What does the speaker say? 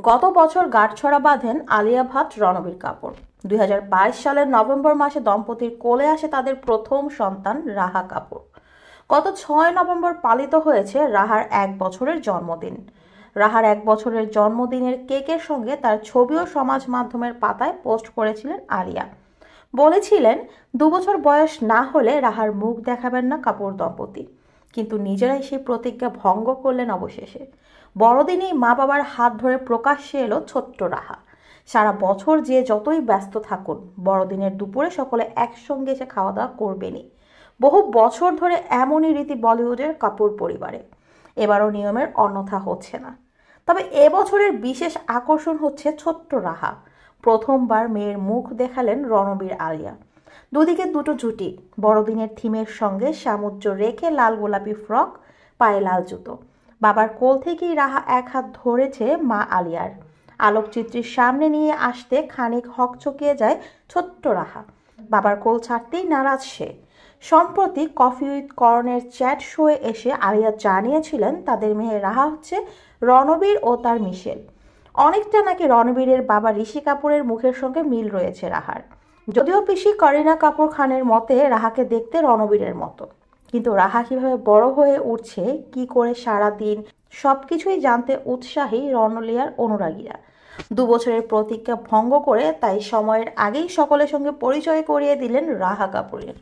গত বছর গাঁটছড়া বাঁধেন আলিয়া ভাট রণবীর কাপুর। 2022 সালের নভেম্বর মাসে দম্পতির কোলে আসে তাদের প্রথম সন্তান রাহা কাপুর। গত 6 নভেম্বর পালিত হয়েছে রাহার 1 বছরের জন্মদিন। রাহার 1 বছরের জন্মদিনের কেকের সঙ্গে তার ছবিও সমাজ মাধ্যমের পাতায় পোস্ট করেছিলেন আলিয়া। বলেছিলেন 2 বছর বয়স না হলে রাহার মুখ দেখাবেন না কাপুর দম্পতি, কিন্তু নিজেরাই সেই প্রতিজ্ঞা ভঙ্গ করলেন অবশেষে। বড়দিনেই মা বাবার হাত ধরে প্রকাশ্যে এলো ছোট্ট রাহা। সারা বছর যে যতই ব্যস্ত থাকুন, বড়দিনের দুপুরে সকলে একসঙ্গে এসে খাওয়া দাওয়া করবেনই। বহু বছর ধরে এমনই রীতি বলিউডের কাপুর পরিবারে। এবারও নিয়মের অন্যথা হচ্ছে না। তবে এবছরের বিশেষ আকর্ষণ হচ্ছে ছোট্ট রাহা। প্রথমবার মেয়ের মুখ দেখালেন রণবীর আলিয়া। দুদিকে দুটো জুটি, বড়দিনের থিমের সঙ্গে সামুজ্য রেখে লাল গোলাপি ফ্রক, পায়ে লাল জুতো। বাবার কোল থেকেই রাহা এক হাত ধরেছে মা আলিয়ার। আলোকচিত্রীর সামনে নিয়ে আসতে খানিক হকচকিয়ে যায় ছোট্ট রাহা। বাবার কোল ছাড়তেই নারাজ সে। সম্প্রতি কফি উইথ করণের চ্যাট শোয়ে এসে আলিয়া জানিয়েছিলেন তাদের মেয়ে রাহা হচ্ছে রণবীর ও তার মিশেল। অনেকটা নাকি রণবীরের বাবা ঋষি কাপুরের মুখের সঙ্গে মিল রয়েছে রাহার। যদিও পিসি করিনা কাপুর খানের মতে রাহাকে দেখতে রণবীরের মতো, কিন্তু রাহা কিভাবে বড় হয়ে উঠছে, কি করে সারা দিন, সবকিছুই জানতে উৎসাহী রণলিয়ার অনুরাগীরা। 2 বছরের প্রতিজ্ঞা ভঙ্গ করে তাই সময়ের আগেই সকলের সঙ্গে পরিচয় করিয়ে দিলেন রাহা কাপুরের।